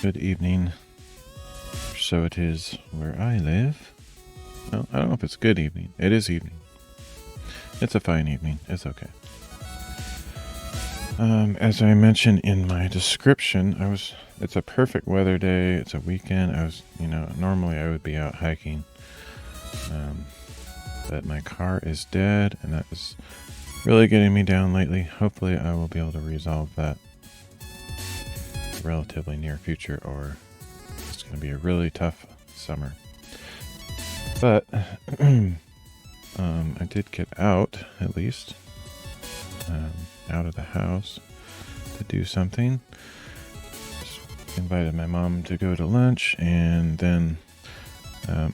Good evening. So it is where I live. Well, I don't know if it's good evening. It is evening. It's a fine evening. It's okay. As I mentioned in my description, it's a perfect weather day. It's a weekend. Normally I would be out hiking. But my car is dead, and that is really getting me down lately. Hopefully I will be able to resolve that relatively near future, or it's going to be a really tough summer. But I did get out, at least, out of the house to do something. Just invited my mom to go to lunch, and then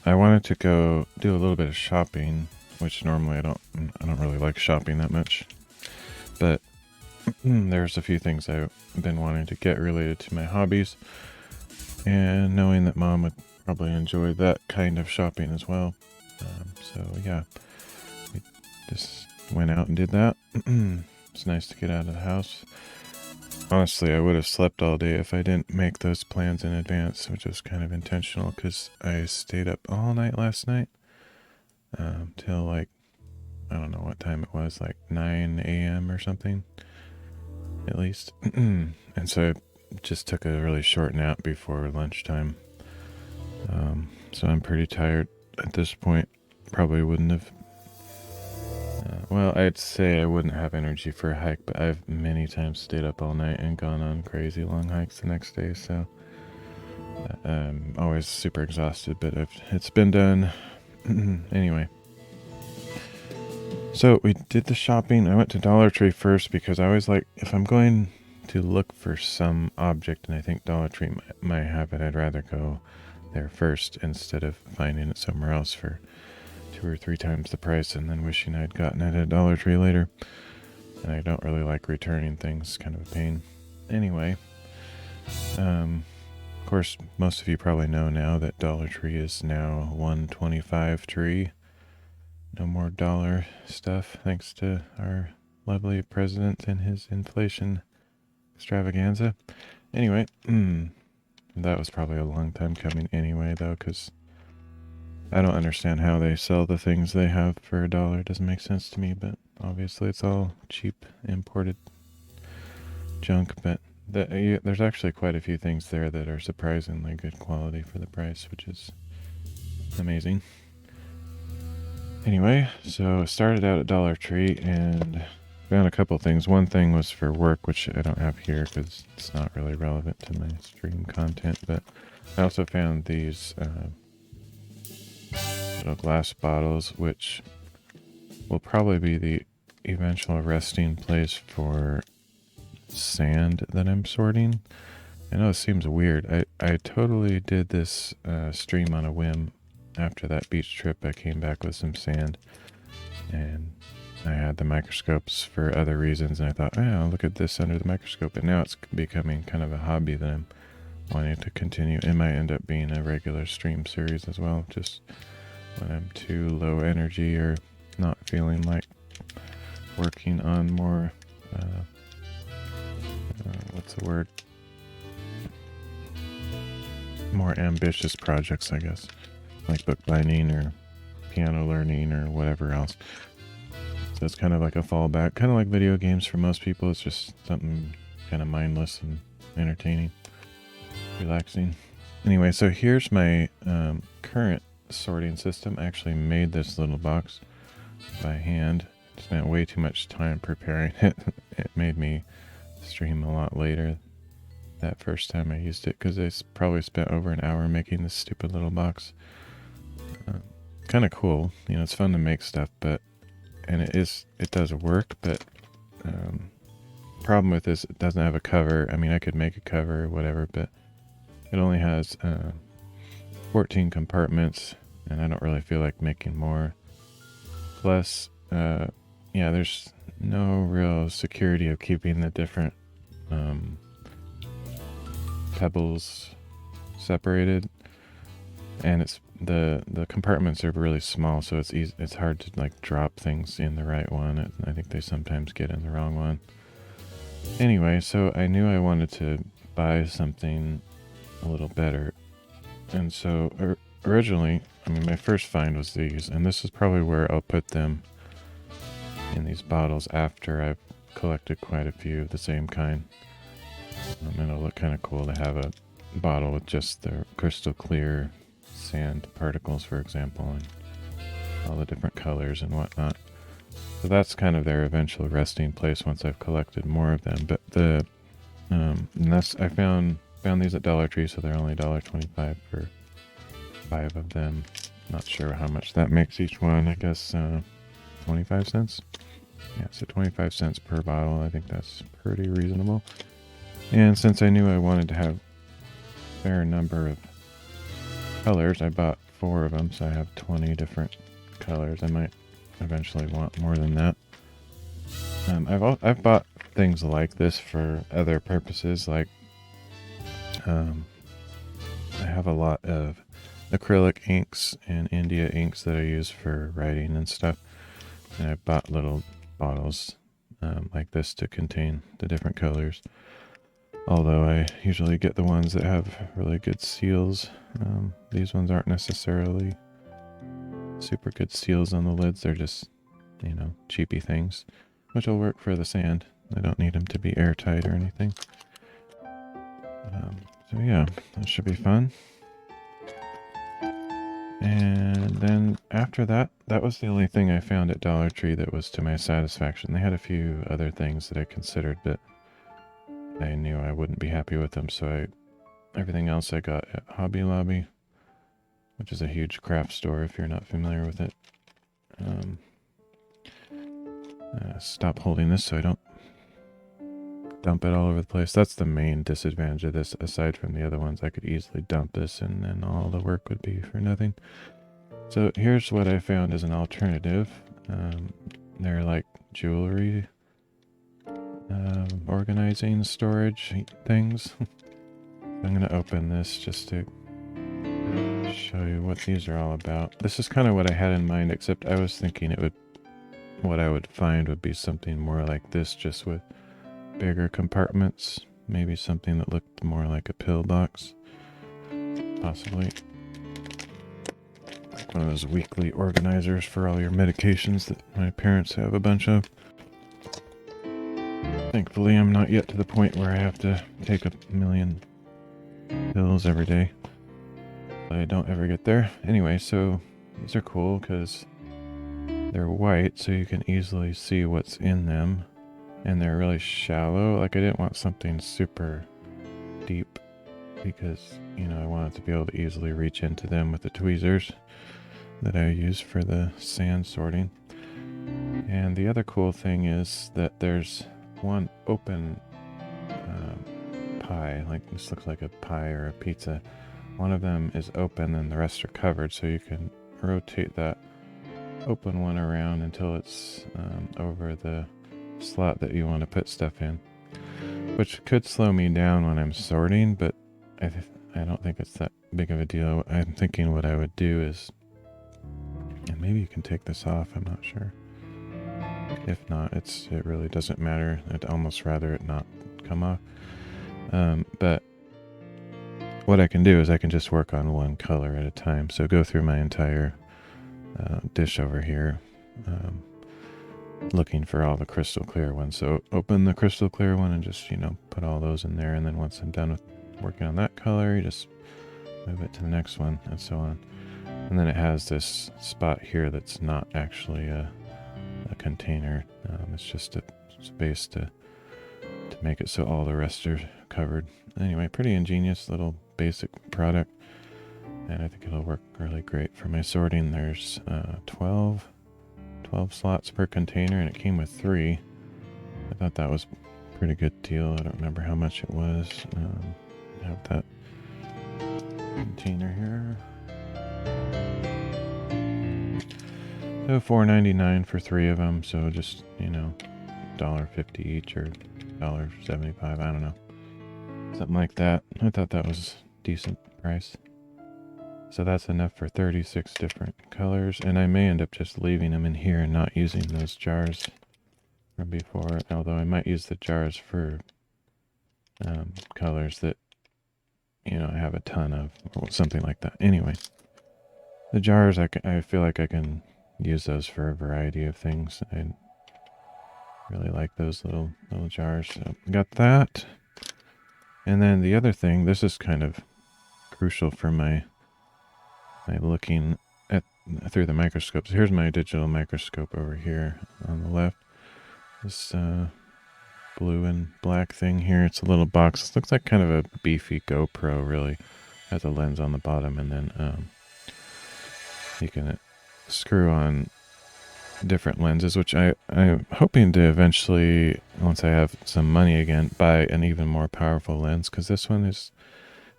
I wanted to go do a little bit of shopping, which normally I don't really like shopping that much. But there's a few things I've been wanting to get related to my hobbies, and knowing that Mom would probably enjoy that kind of shopping as well. So yeah, we just went out and did that. It's nice to get out of the house. Honestly, I would have slept all day if I didn't make those plans in advance, which was kind of intentional because I stayed up all night last night till I don't know what time it was, like 9 a.m. or something, at least. And so I just took a really short nap before lunchtime. So I'm pretty tired at this point. Probably wouldn't have. I'd say I wouldn't have energy for a hike, but I've many times stayed up all night and gone on crazy long hikes the next day. So I'm always super exhausted, but it's been done. Anyway. So we did the shopping. I went to Dollar Tree first because I always like, if I'm going to look for some object and I think Dollar Tree might have it, I'd rather go there first instead of finding it somewhere else for 2 or 3 times the price and then wishing I'd gotten it at Dollar Tree later. And I don't really like returning things, kind of a pain. Anyway, of course, most of you probably know now that Dollar Tree is now $1.25 tree. No more dollar stuff, thanks to our lovely president and his inflation extravaganza. Anyway, that was probably a long time coming anyway, though, because I don't understand how they sell the things they have for $1. It doesn't make sense to me, but obviously it's all cheap imported junk. But there's actually quite a few things there that are surprisingly good quality for the price, which is amazing. Anyway, so I started out at Dollar Tree and found a couple things. One thing was for work, which I don't have here because it's not really relevant to my stream content, but I also found these little glass bottles, which will probably be the eventual resting place for sand that I'm sorting. I know it seems weird. I totally did this stream on a whim. After that beach trip, I came back with some sand, and I had the microscopes for other reasons, and I thought, oh, look at this under the microscope. And now it's becoming kind of a hobby that I'm wanting to continue. It might end up being a regular stream series as well, just when I'm too low energy or not feeling like working on more, what's the word? More ambitious projects, I guess. Like bookbinding or piano learning or whatever else. So it's kind of like a fallback, kind of like video games for most people. It's just something kind of mindless and entertaining, relaxing. Anyway, so here's my current sorting system. I actually made this little box by hand. Spent way too much time preparing it. It made me stream a lot later that first time I used it because I probably spent over an hour making this stupid little box. Kind of cool, it's fun to make stuff, and it does work, but problem with this, it doesn't have a cover. I mean, I could make a cover or whatever, but it only has 14 compartments, and I don't really feel like making more. Plus, there's no real security of keeping the different pebbles separated, and the compartments are really small, so it's hard to like drop things in the right one. I think they sometimes get in the wrong one. Anyway, so I knew I wanted to buy something a little better. And so originally, I mean, my first find was these, and this is probably where I'll put them in these bottles after I've collected quite a few of the same kind. And it'll look kind of cool to have a bottle with just the crystal clear sand particles, for example, and all the different colors and whatnot. So that's kind of their eventual resting place once I've collected more of them. But the and that's, I found these at Dollar Tree, so they're only $1.25 for 5 of them. Not sure how much that makes each one. I guess 25 cents. Yeah, so 25 cents per bottle. I think that's pretty reasonable. And since I knew I wanted to have a fair number of colors, I bought 4 of them, so I have 20 different colors. I might eventually want more than that. I've bought things like this for other purposes, like I have a lot of acrylic inks and India inks that I use for writing and stuff, and I bought little bottles like this to contain the different colors, although I usually get the ones that have really good seals. These ones aren't necessarily super good seals on the lids, they're just, you know, cheapy things, which will work for the sand. I don't need them to be airtight or anything. So yeah, that should be fun. And then after that, that was the only thing I found at Dollar Tree that was to my satisfaction. They had a few other things that I considered, but I knew I wouldn't be happy with them, so everything else I got at Hobby Lobby, which is a huge craft store if you're not familiar with it. Stop holding this so I don't dump it all over the place. That's the main disadvantage of this, aside from the other ones. I could easily dump this and then all the work would be for nothing. So here's what I found as an alternative. They're like jewelry organizing storage things. I'm going to open this just to show you what these are all about. This is kind of what I had in mind, except I was thinking what I would find would be something more like this, just with bigger compartments, maybe something that looked more like a pill box, possibly like one of those weekly organizers for all your medications that my parents have a bunch of. Thankfully, I'm not yet to the point where I have to take a million pills every day. I don't ever get there. Anyway, so these are cool because they're white, so you can easily see what's in them. And they're really shallow. Like, I didn't want something super deep because, you know, I wanted to be able to easily reach into them with the tweezers that I use for the sand sorting. And the other cool thing is that there's one open pie. Like, this looks like a pie or a pizza. One of them is open and the rest are covered, so you can rotate that open one around until it's over the slot that you want to put stuff in, which could slow me down when I'm sorting, but I don't think it's that big of a deal. I'm thinking what I would do is, and maybe you can take this off, I'm not sure. If not, it really doesn't matter. I'd almost rather it not come off. But what I can do is I can just work on one color at a time. So go through my entire dish over here, looking for all the crystal clear ones. So open the crystal clear one and just, you know, put all those in there. And then once I'm done with working on that color, you just move it to the next one and so on. And then it has this spot here that's not actually a container. It's just a space to make it so all the rest are covered. Anyway, pretty ingenious little basic product. And I think it'll work really great for my sorting. There's 12 slots per container, and it came with 3. I thought that was a pretty good deal. I don't remember how much it was. I have that container here. So $4.99 for 3 of them. So just, you know, $1.50 each or $1.75. I don't know. Something like that. I thought that was a decent price. So that's enough for 36 different colors, and I may end up just leaving them in here and not using those jars from before, although I might use the jars for colors that, I have a ton of, or something like that. Anyway, the jars, I feel like I can use those for a variety of things. I really like those little jars. So got that. And then the other thing, this is kind of crucial for my looking at through the microscopes. Here's my digital microscope over here on the left. This blue and black thing here. It's a little box. This looks like kind of a beefy GoPro, really. Has a lens on the bottom, and then you can screw on different lenses, which I'm hoping to eventually, once I have some money again, buy an even more powerful lens, because this one is,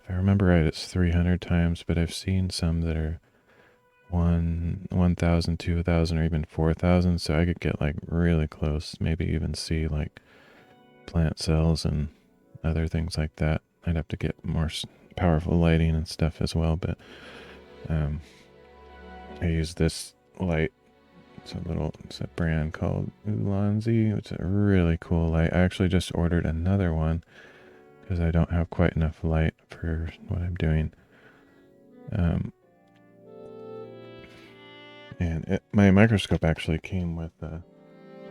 if I remember right, it's 300 times, but I've seen some that are 1,000, 2,000, or even 4,000, so I could get like really close, maybe even see like plant cells and other things like that. I'd have to get more powerful lighting and stuff as well, but I use this light. It's a brand called Ulanzi. It's a really cool light. I actually just ordered another one because I don't have quite enough light for what I'm doing. My microscope actually came with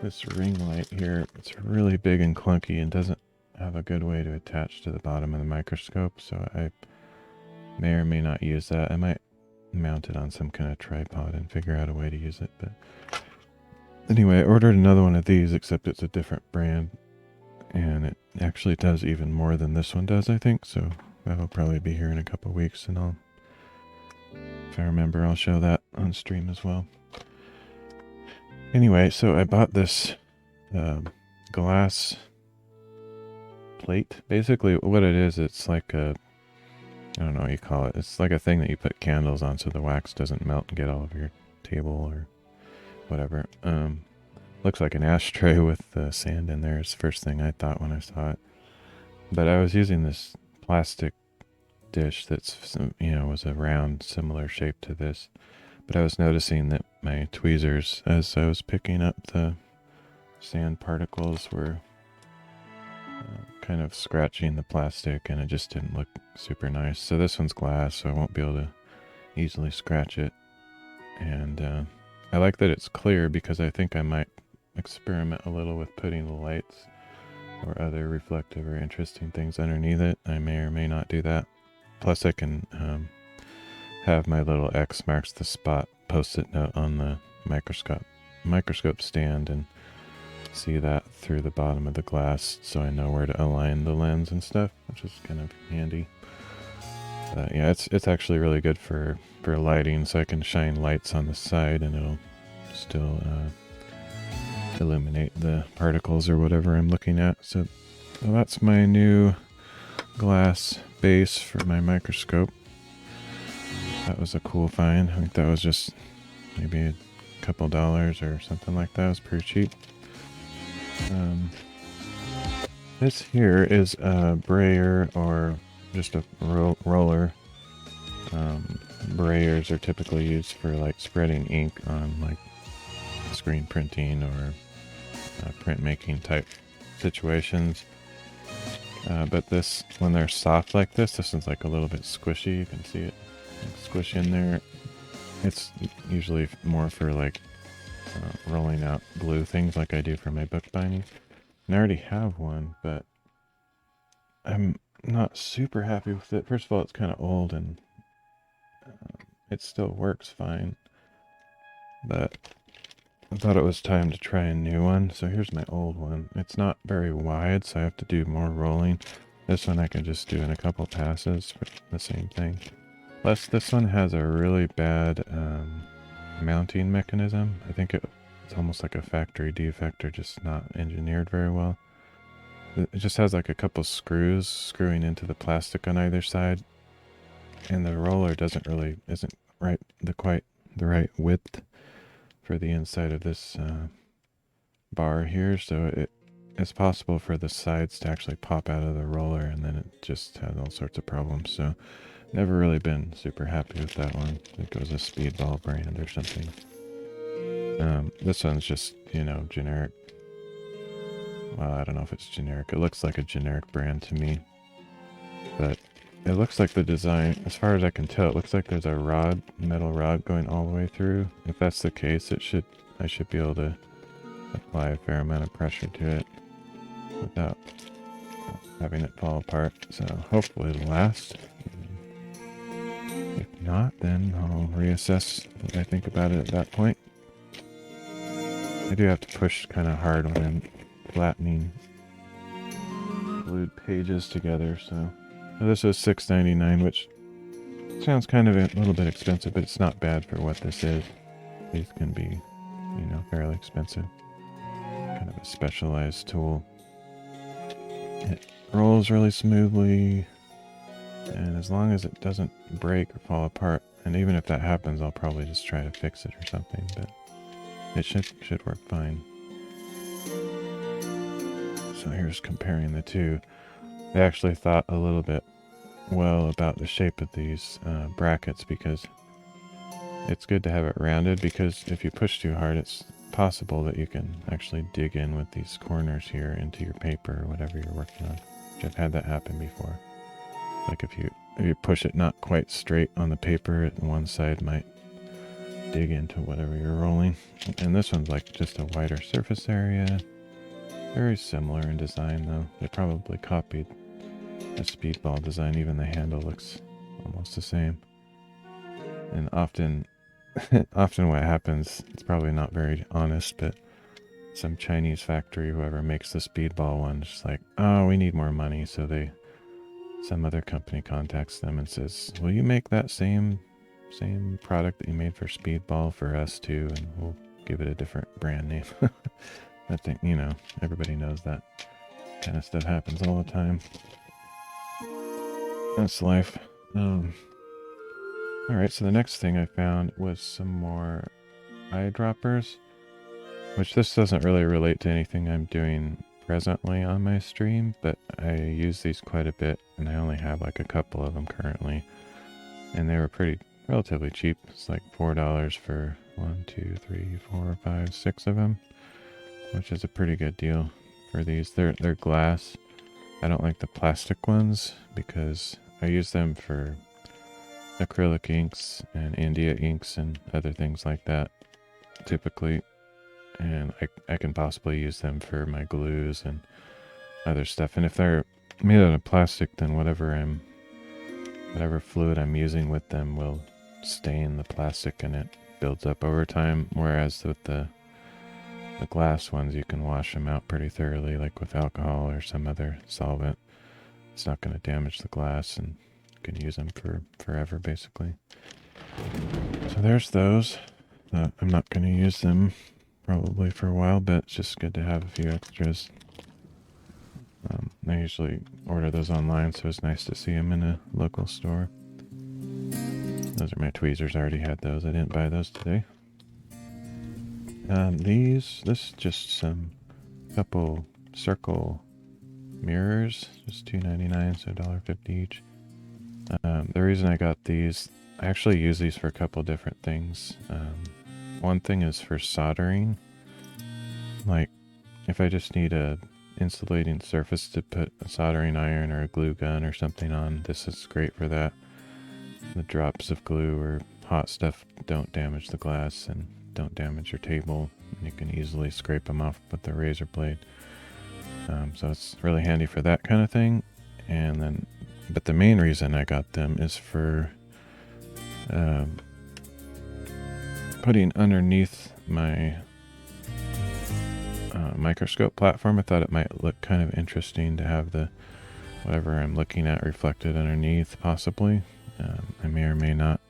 this ring light here. It's really big and clunky and doesn't have a good way to attach to the bottom of the microscope, so I may or may not use that. I might mount it on some kind of tripod and figure out a way to use it, but anyway, I ordered another one of these, except it's a different brand, and it actually does even more than this one does, I think, so that'll probably be here in a couple weeks, and if I remember, I'll show that on stream as well. Anyway, so I bought this glass plate. Basically, what it is, it's like I don't know what you call it. It's like a thing that you put candles on so the wax doesn't melt and get all over your table or whatever. Looks like an ashtray with sand in there. It's the first thing I thought when I saw it. But I was using this plastic dish that's, was a round, similar shape to this. But I was noticing that my tweezers, as I was picking up the sand particles, were kind of scratching the plastic, and it just didn't look super nice. So this one's glass, so I won't be able to easily scratch it. And I like that it's clear, because I think I might experiment a little with putting the lights or other reflective or interesting things underneath it. I may or may not do that. Plus I can have my little X marks the spot post-it note on the microscope stand and see that through the bottom of the glass, so I know where to align the lens and stuff, which is kind of handy. But yeah, it's actually really good for lighting, so I can shine lights on the side and it'll still illuminate the particles or whatever I'm looking at. So that's my new glass base for my microscope. That was a cool find. I think that was just maybe a couple dollars or something like that. It was pretty cheap. This here is a brayer, or just a roller. Brayers are typically used for like spreading ink on like screen printing or printmaking type situations. But this, when they're soft like this one's like a little bit squishy. You can see it squish in there. It's usually more for like rolling out glue things like I do for my bookbinding. And I already have one, but I'm not super happy with it. First of all, it's kind of old and it still works fine. But I thought it was time to try a new one. So here's my old one. It's not very wide, so I have to do more rolling. This one I can just do in a couple passes for the same thing. Plus, this one has a really bad mounting mechanism. I think it's almost like a factory defect, or just not engineered very well. It just has like a couple screws screwing into the plastic on either side, and the roller isn't quite the right width for the inside of this bar here, so it's possible for the sides to actually pop out of the roller, and then it just has all sorts of problems. So never really been super happy with that one. I think it was a Speedball brand or something. This one's just, generic. Well, I don't know if it's generic. It looks like a generic brand to me. But it looks like the design, as far as I can tell, it looks like there's a rod, metal rod going all the way through. If that's the case, I should be able to apply a fair amount of pressure to it without having it fall apart. So hopefully it'll last. If not, then I'll reassess what I think about it at that point. I do have to push kind of hard when I'm flattening glued pages together. So this was $6.99, which sounds kind of a little bit expensive, but it's not bad for what this is. These can be, you know, fairly expensive. Kind of a specialized tool. It rolls really smoothly, and as long as it doesn't break or fall apart, and even if that happens, I'll probably just try to fix it or something, but it should work fine. So here's comparing the two. I actually thought a little bit about the shape of these brackets, because it's good to have it rounded, because if you push too hard, it's possible that you can actually dig in with these corners here into your paper or whatever you're working on. Which I've had that happen before. Like if you push it not quite straight on the paper, one side might dig into whatever you're rolling. And this one's like just a wider surface area. Very similar in design though. They probably copied a speedball design. Even the handle looks almost the same. And often what happens, it's probably not very honest, but some Chinese factory, whoever makes the speedball one, just like, oh, we need more money. So some other company contacts them and says, will you make that same product that you made for speedball for us too? And we'll give it a different brand name. I think, you know, everybody knows that kind of stuff happens all the time. That's life. Alright, so the next thing I found was some more eyedroppers, which this doesn't really relate to anything I'm doing presently on my stream, but I use these quite a bit, and I only have like a couple of them currently, and they were relatively cheap. It's like $4 for 1, 2, 3, 4, 5, 6 of them, which is a pretty good deal for these. They're glass. I don't like the plastic ones because I use them for acrylic inks and India inks and other things like that typically, and I can possibly use them for my glues and other stuff. And if they're made out of plastic, then whatever fluid I'm using with them will stain the plastic and it builds up over time, whereas with the glass ones, you can wash them out pretty thoroughly, like with alcohol or some other solvent. It's not going to damage the glass, and you can use them for forever, basically. So there's those. I'm not going to use them probably for a while, but it's just good to have a few extras. I usually order those online, so it's nice to see them in a local store. Those are my tweezers. I already had those. I didn't buy those today. This is just some couple circle mirrors, just $2.99, so $1.50 each. The reason I got these, I actually use these for a couple different things. One thing is for soldering. Like, if I just need a insulating surface to put a soldering iron or a glue gun or something on, this is great for that. The drops of glue or hot stuff don't damage the glass and don't damage your table. You can easily scrape them off with the razor blade. So it's really handy for that kind of thing. And then, but the main reason I got them is for putting underneath my microscope platform. I thought it might look kind of interesting to have the whatever I'm looking at reflected underneath, possibly. I may or may not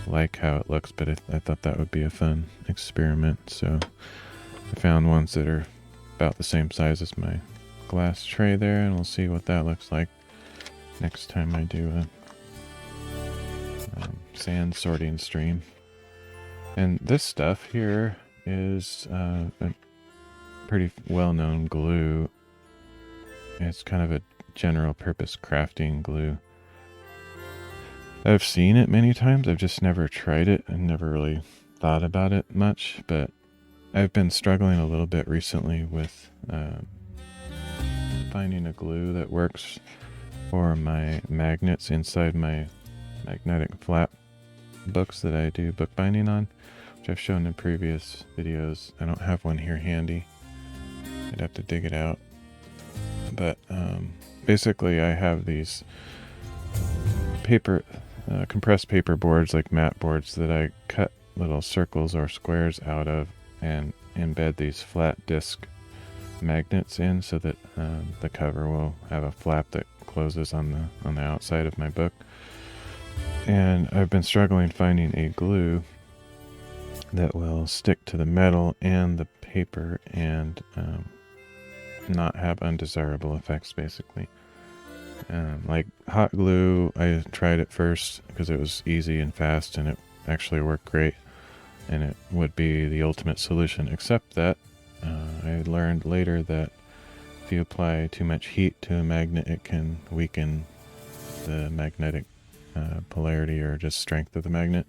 like how it looks, but I thought that would be a fun experiment. So I found ones that are about the same size as my glass tray there, and we'll see what that looks like next time I do a sand sorting stream. And this stuff here is a pretty well-known glue. It's kind of a general purpose crafting glue. I've seen it many times. I've just never tried it and never really thought about it much, but I've been struggling a little bit recently with finding a glue that works for my magnets inside my magnetic flap books that I do bookbinding on, which I've shown in previous videos. I don't have one here handy. I'd have to dig it out. But basically I have these paper, compressed paper boards, like mat boards, that I cut little circles or squares out of and embed these flat disc magnets in so that the cover will have a flap that closes on the outside of my book. And I've been struggling finding a glue that will stick to the metal and the paper and not have undesirable effects, basically. Like hot glue, I tried it first because it was easy and fast, and it actually worked great, and it would be the ultimate solution, except that I learned later that if you apply too much heat to a magnet, it can weaken the magnetic polarity or just strength of the magnet.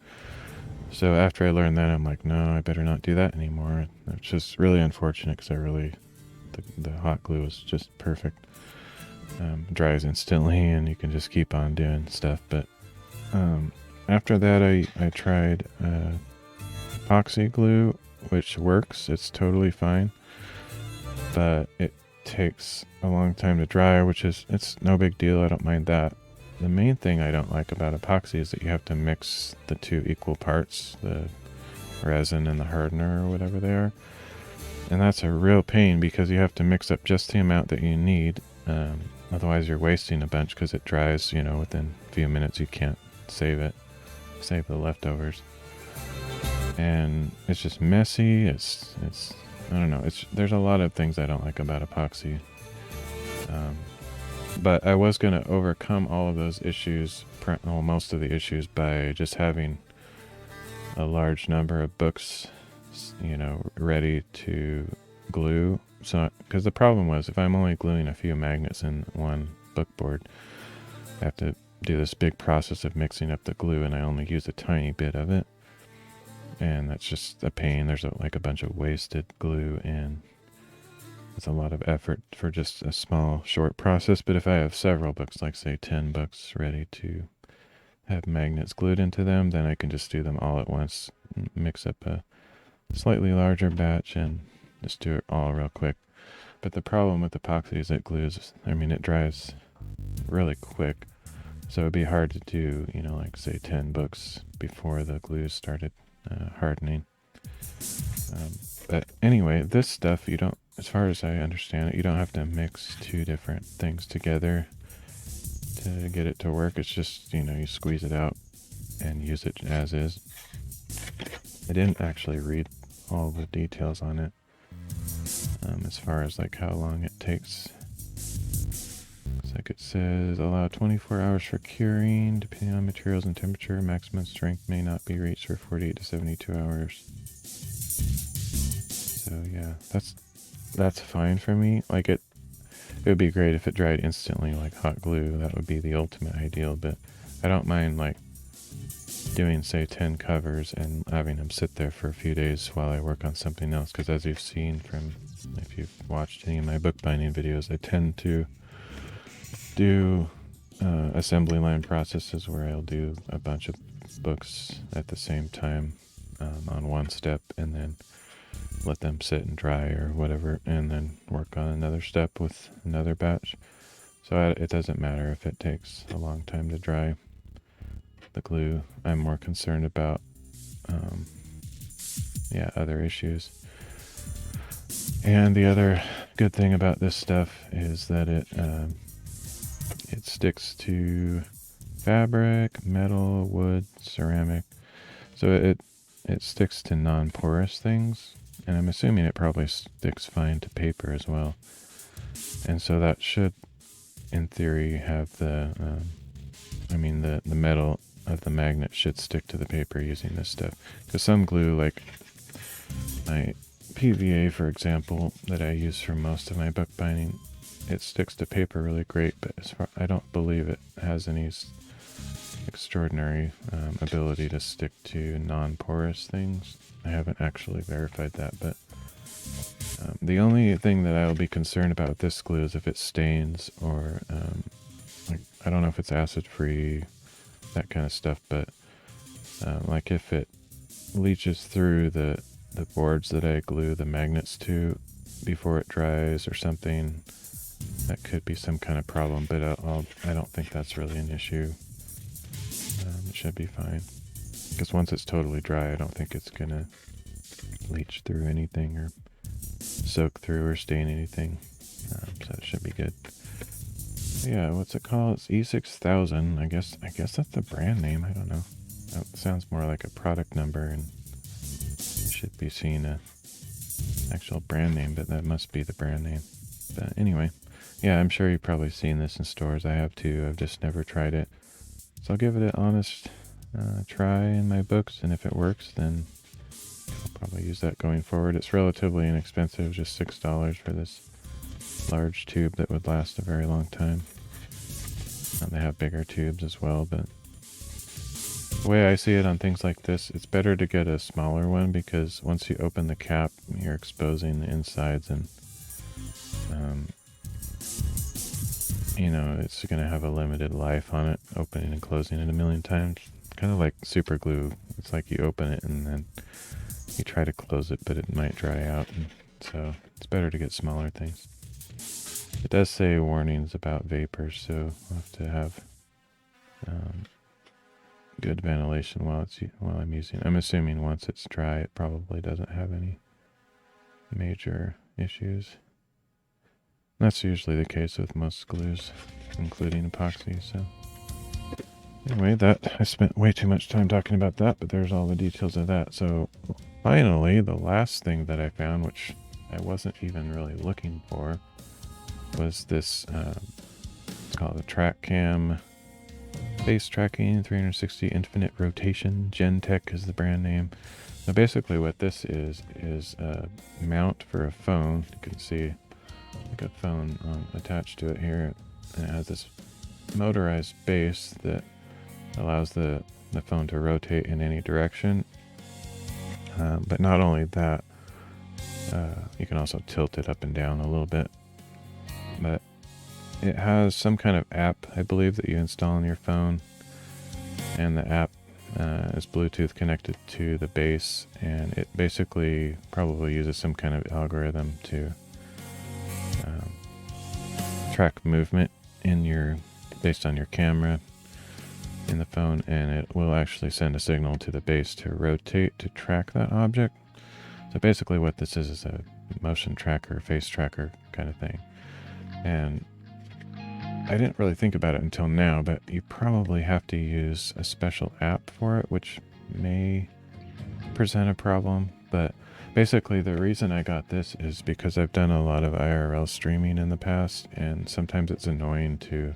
So after I learned that, I'm like, no, I better not do that anymore. It's just really unfortunate because the hot glue is just perfect. Dries instantly and you can just keep on doing stuff. But after that, I tried epoxy glue, which works. It's totally fine, but it takes a long time to dry, it's no big deal. I don't mind that. The main thing I don't like about epoxy is that you have to mix the two equal parts, the resin and the hardener or whatever they are. And that's a real pain because you have to mix up just the amount that you need. Otherwise you're wasting a bunch because it dries, within a few minutes. You can't save the leftovers. And it's just messy. It's I don't know. There's a lot of things I don't like about epoxy. But I was going to overcome all of those issues, most of the issues, by just having a large number of books, ready to glue. So, because the problem was, if I'm only gluing a few magnets in one book board, I have to do this big process of mixing up the glue, and I only use a tiny bit of it. And that's just a pain. There's a bunch of wasted glue, and it's a lot of effort for just a small, short process. But if I have several books, like say 10 books ready to have magnets glued into them, then I can just do them all at once, mix up a slightly larger batch, and just do it all real quick. But the problem with epoxy is it dries really quick. So it'd be hard to do, like say 10 books before the glue started hardening. But anyway, this stuff, as far as I understand it, you don't have to mix two different things together to get it to work. It's just, you squeeze it out and use it as is. I didn't actually read all the details on it, as far as like how long it takes. Looks like it says allow 24 hours for curing, depending on materials and temperature. Maximum strength may not be reached for 48 to 72 hours. So yeah, that's fine for me. Like it would be great if it dried instantly like hot glue. That would be the ultimate ideal, but I don't mind like doing say 10 covers and having them sit there for a few days while I work on something else, because as you've seen if you've watched any of my bookbinding videos, I tend to do assembly line processes where I'll do a bunch of books at the same time on one step, and then let them sit and dry or whatever, and then work on another step with another batch. So it doesn't matter if it takes a long time to dry the glue. I'm more concerned about other issues. And the other good thing about this stuff is that it sticks to fabric, metal, wood, ceramic. So it sticks to non-porous things, and I'm assuming it probably sticks fine to paper as well. And so that should, in theory, have the metal of the magnet should stick to the paper using this stuff. Because some glue, like my PVA, for example, that I use for most of my bookbinding, it sticks to paper really great, but I don't believe it has any extraordinary ability to stick to non-porous things. I haven't actually verified that, but the only thing that I'll be concerned about with this glue is if it stains or like, I don't know if it's acid free, that kind of stuff, but like if it leaches through the boards that I glue the magnets to before it dries or something, that could be some kind of problem, but I don't think that's really an issue. It should be fine, because once it's totally dry, I don't think it's gonna leach through anything or soak through or stain anything, so it should be good. Yeah, what's it called? It's E6000. I guess that's the brand name. I don't know. That sounds more like a product number, and should be seeing a actual brand name, but that must be the brand name. But anyway, yeah, I'm sure you've probably seen this in stores. I have too. I've just never tried it. So I'll give it an honest try in my books, and if it works, then I'll probably use that going forward. It's relatively inexpensive, just $6 for this large tube that would last a very long time. They have bigger tubes as well, but the way I see it on things like this, it's better to get a smaller one, because once you open the cap, you're exposing the insides, and you know, it's going to have a limited life on it, opening and closing it a million times. Kind of like super glue. It's like you open it and then you try to close it, but it might dry out, and so it's better to get smaller things. It does say warnings about vapors, so I'll have to have good ventilation while I'm using it. I'm assuming once it's dry, it probably doesn't have any major issues. That's usually the case with most glues, including epoxy. So anyway, that I spent way too much time talking about that, but there's all the details of that. So finally, the last thing that I found, which I wasn't even really looking for, was this, it's called the Track Cam Face Tracking 360 Infinite Rotation. Gentech is the brand name. Now basically what this is a mount for a phone. You can see like a phone attached to it here, and it has this motorized base that allows the phone to rotate in any direction. But not only that, you can also tilt it up and down a little bit. But it has some kind of app, I believe, that you install on your phone, and the app is Bluetooth connected to the base, and it basically probably uses some kind of algorithm to track movement based on your camera in the phone, and it will actually send a signal to the base to rotate to track that object. So basically what this is a motion tracker, face tracker kind of thing. And I didn't really think about it until now, but you probably have to use a special app for it, which may present a problem. But basically the reason I got this is because I've done a lot of IRL streaming in the past, and sometimes it's annoying to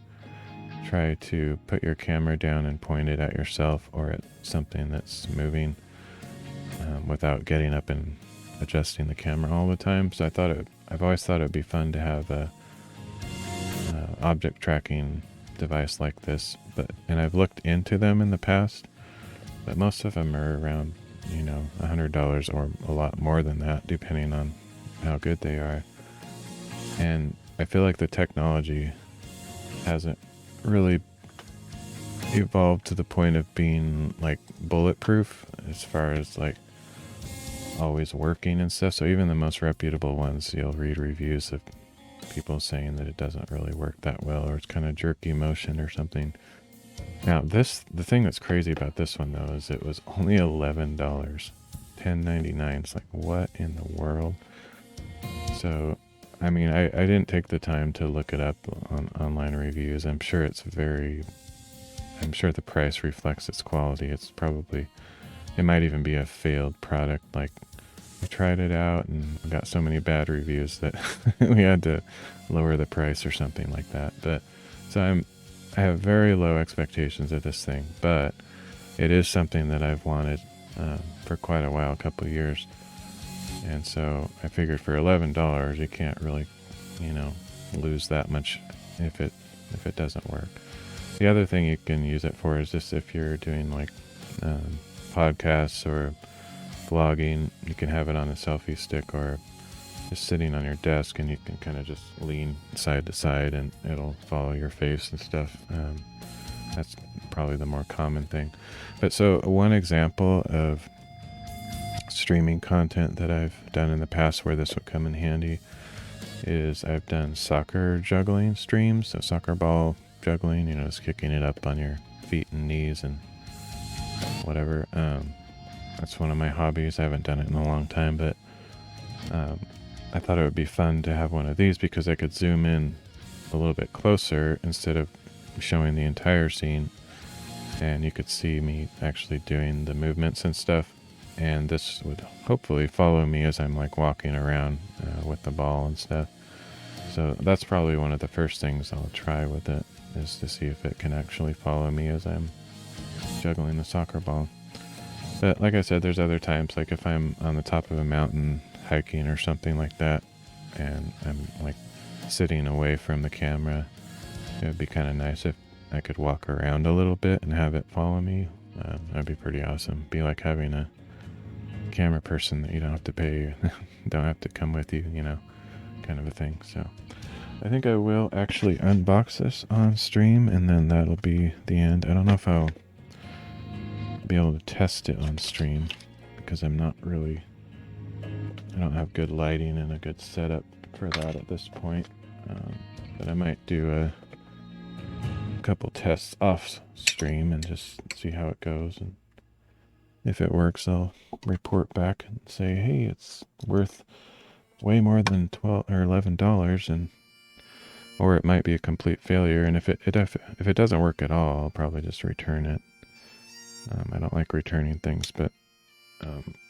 try to put your camera down and point it at yourself or at something that's moving without getting up and adjusting the camera all the time. So I've always thought it would be fun to have a object tracking device like this, and I've looked into them in the past, but most of them are around, $100 or a lot more than that, depending on how good they are. And I feel like the technology hasn't really evolved to the point of being like bulletproof as far as like always working and stuff. So even the most reputable ones, you'll read reviews of people saying that it doesn't really work that well, or it's kind of jerky motion or something. Now the thing that's crazy about this one though is it was only $11, $10.99. It's like, what in the world? So I mean, I didn't take the time to look it up on online reviews. I'm sure the price reflects its quality. It might even be a failed product. Like, we tried it out and got so many bad reviews that we had to lower the price or something like that. But so I have very low expectations of this thing, but it is something that I've wanted for quite a while, a couple of years. And so I figured for $11, you can't really, lose that much if it doesn't work. The other thing you can use it for is just if you're doing like podcasts or vlogging, you can have it on a selfie stick or just sitting on your desk, and you can kind of just lean side to side and it'll follow your face and stuff. That's probably the more common thing. But so one example of streaming content that I've done in the past where this would come in handy is I've done soccer juggling streams, so soccer ball juggling, just kicking it up on your feet and knees and whatever. That's one of my hobbies. I haven't done it in a long time, but I thought it would be fun to have one of these because I could zoom in a little bit closer instead of showing the entire scene, and you could see me actually doing the movements and stuff, and this would hopefully follow me as I'm like walking around with the ball and stuff. So that's probably one of the first things I'll try with it, is to see if it can actually follow me as I'm juggling the soccer ball. But like I said, there's other times, like if I'm on the top of a mountain hiking or something like that, and I'm like sitting away from the camera, it would be kind of nice if I could walk around a little bit and have it follow me. That'd be pretty awesome. Be like having a camera person that you don't have to pay, don't have to come with you, kind of a thing. So I think I will actually unbox this on stream, and then that'll be the end. I don't know if I'll be able to test it on stream because I don't have good lighting and a good setup for that at this point. But I might do a couple tests off stream and just see how it goes, and if it works I'll report back and say, hey, it's worth way more than $12 or $11, and or it might be a complete failure, and if it doesn't work at all, I'll probably just return it. I don't like returning things, but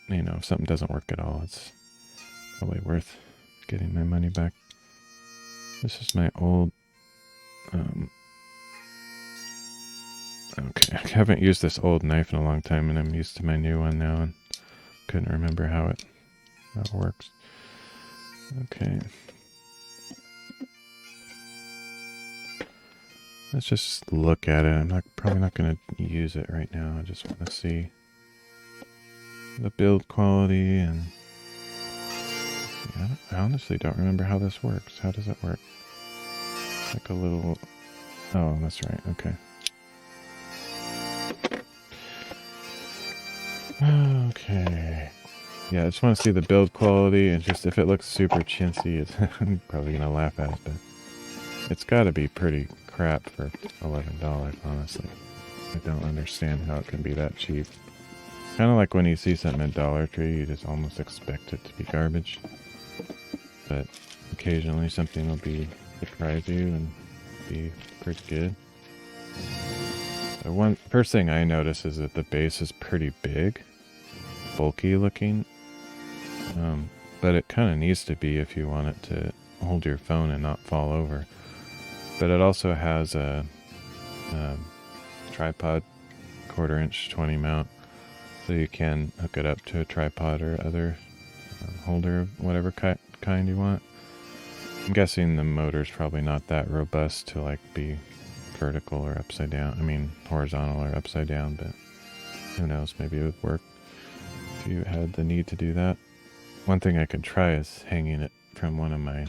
if something doesn't work at all, it's probably worth getting my money back. This is my old okay, I haven't used this old knife in a long time, and I'm used to my new one now, and couldn't remember how it works. Okay. Let's just look at it. I'm probably not going to use it right now. I just want to see the build quality, and I honestly don't remember how this works. How does it work? Like a little... Oh, that's right. Okay. Okay. Yeah, I just want to see the build quality, and just if it looks super chintzy, I'm probably going to laugh at it, but it's got to be pretty crap for $11, honestly. I don't understand how it can be that cheap. Kind of like when you see something at Dollar Tree, you just almost expect it to be garbage. But occasionally something will surprise you and be pretty good. The first thing I notice is that the base is pretty big, bulky looking. But it kind of needs to be if you want it to hold your phone and not fall over. But it also has a tripod, 1/4 inch 20 mount, so you can hook it up to a tripod or other holder of whatever kind you want. I'm guessing the motor's probably not that robust to like be vertical or upside down. I mean horizontal or upside down, but who knows, maybe it would work if you had the need to do that. One thing I could try is hanging it from one of my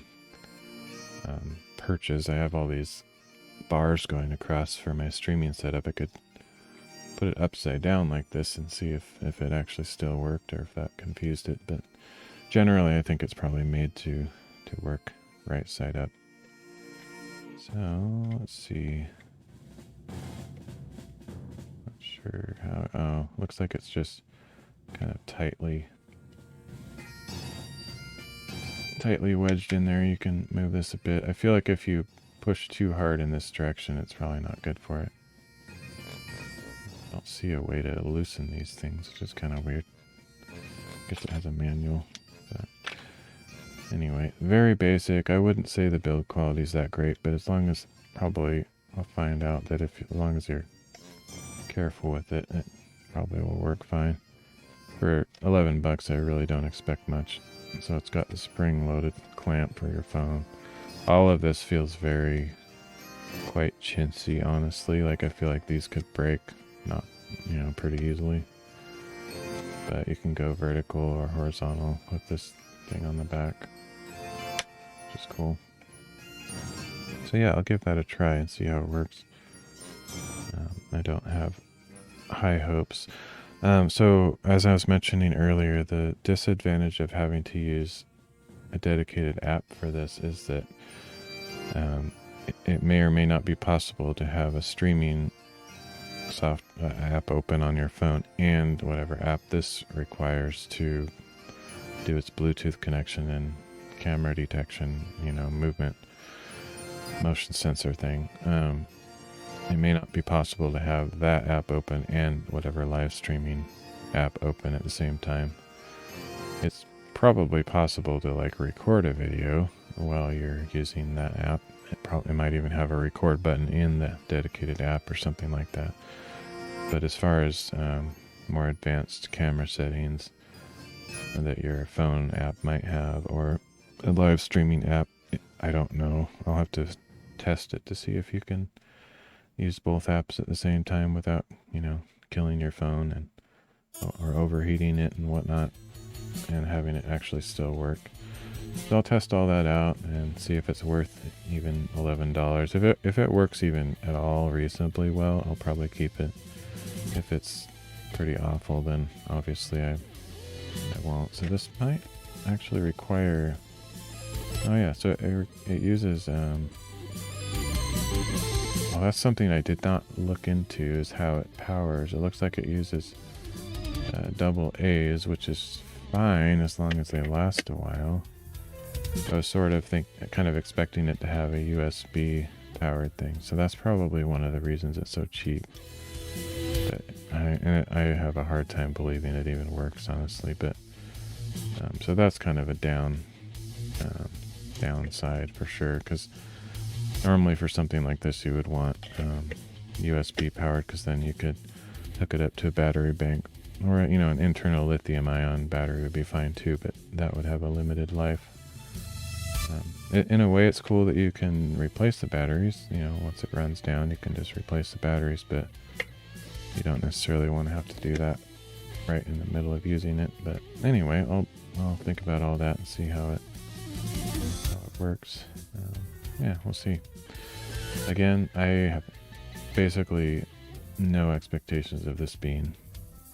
perches. I have all these bars going across for my streaming setup. I could put it upside down like this and see if it actually still worked, or if that confused it. But generally I think it's probably made to work right side up. So let's see. Not sure how. Oh, looks like it's just kind of tightly wedged in there. You can move this a bit. I feel like if you push too hard in this direction, it's probably not good for it. I don't see a way to loosen these things, which is kind of weird. I guess it has a manual. But anyway, very basic. I wouldn't say the build quality is that great, but as long as, probably I'll find out that as long as you're careful with it, it probably will work fine. For $11, I really don't expect much. So it's got the spring-loaded clamp for your phone. All of this feels quite chintzy, honestly. Like I feel like these could break, not, pretty easily. But you can go vertical or horizontal with this thing on the back. which is cool. So yeah, I'll give that a try and see how it works. I don't have high hopes. So as I was mentioning earlier, the disadvantage of having to use a dedicated app for this is that it may or may not be possible to have a streaming app open on your phone and whatever app this requires to do its Bluetooth connection and camera detection, movement, motion sensor thing. It may not be possible to have that app open and whatever live streaming app open at the same time. It's probably possible to record a video while you're using that app. It might even have a record button in the dedicated app or something like that. But as far as more advanced camera settings that your phone app might have, or a live streaming app, I don't know. I'll have to test it to see if you can use both apps at the same time without, killing your phone or overheating it and whatnot, and having it actually still work. So I'll test all that out and see if it's worth even $11. If it works even at all reasonably well, I'll probably keep it. If it's pretty awful, then obviously I won't. So this might actually require... Oh yeah, so it uses... Well, that's something I did not look into, is how it powers. It looks like it uses double A's, which is fine as long as they last a while. I was sort of kind of expecting it to have a USB powered thing, so that's probably one of the reasons it's so cheap. But I have a hard time believing it even works, honestly. But so that's kind of a downside for sure, because normally for something like this you would want USB powered, because then you could hook it up to a battery bank, or an internal lithium-ion battery would be fine too, but that would have a limited life. In a way, it's cool that you can replace the batteries. Once it runs down, you can just replace the batteries, but you don't necessarily want to have to do that right in the middle of using it. But anyway, I'll think about all that and see how it works. Yeah, we'll see. Again, I have basically no expectations of this being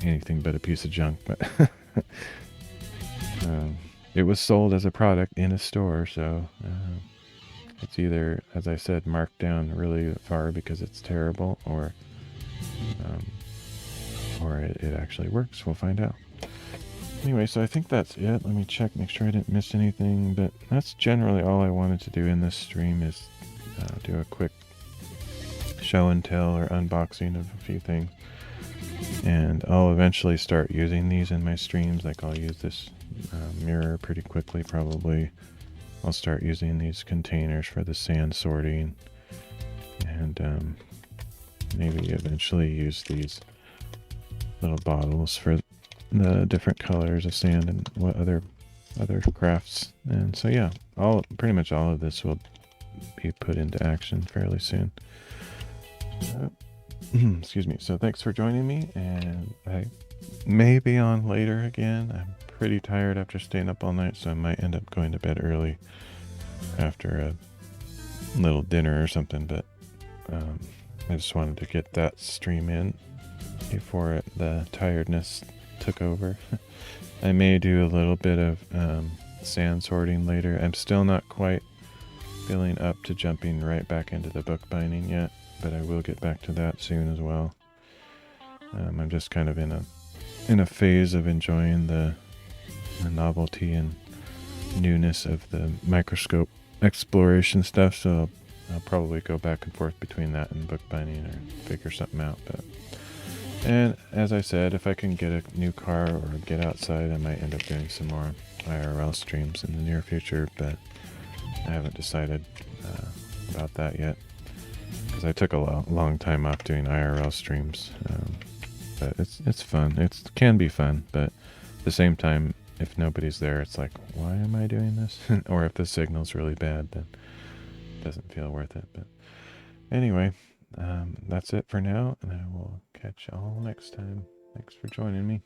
anything but a piece of junk, but it was sold as a product in a store, so it's either, as I said, marked down really far because it's terrible, or it actually works. We'll find out. Anyway, so I think that's it. Let me check, make sure I didn't miss anything, but that's generally all I wanted to do in this stream, is do a quick show and tell or unboxing of a few things. And I'll eventually start using these in my streams. I'll use this mirror pretty quickly, probably. I'll start using these containers for the sand sorting, and maybe eventually use these little bottles for the different colors of sand and what other crafts. And so yeah, pretty much all of this will be put into action fairly soon. Excuse me. So thanks for joining me, and I may be on later again. I'm pretty tired after staying up all night, so I might end up going to bed early after a little dinner or something, but I just wanted to get that stream in before the tiredness took over. I may do a little bit of sand sorting later. I'm still not quite feeling up to jumping right back into the bookbinding yet, but I will get back to that soon as well. I'm just kind of in a phase of enjoying the novelty and newness of the microscope exploration stuff, so I'll probably go back and forth between that and bookbinding, or figure something out. And as I said, if I can get a new car or get outside, I might end up doing some more IRL streams in the near future, but I haven't decided about that yet, because I took a long time off doing IRL streams. But it's fun. It can be fun, but at the same time, if nobody's there, it's like, why am I doing this? Or if the signal's really bad, then it doesn't feel worth it. But anyway, that's it for now, and I will catch y'all next time. Thanks for joining me.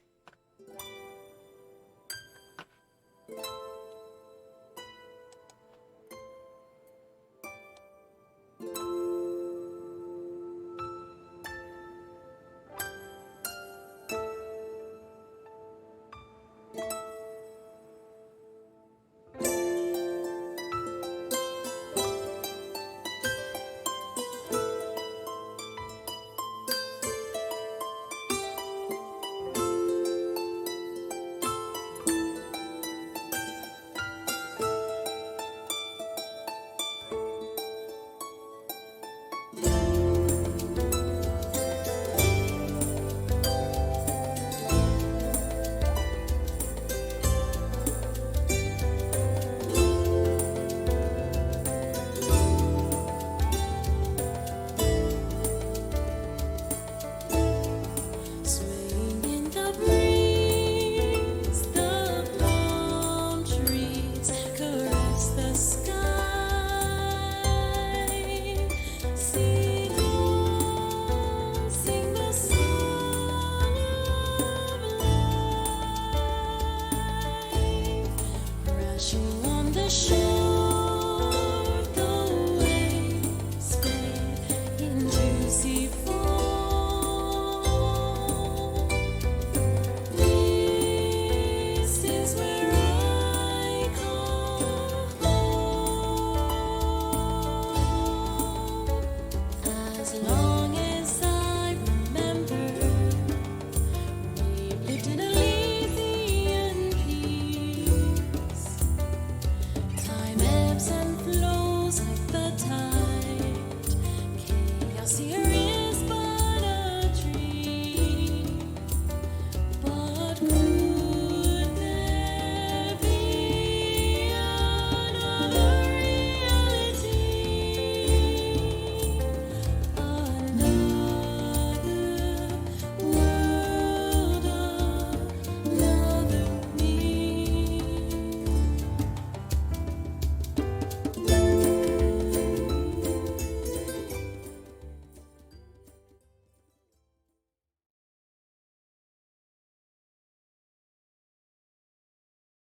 on the shore.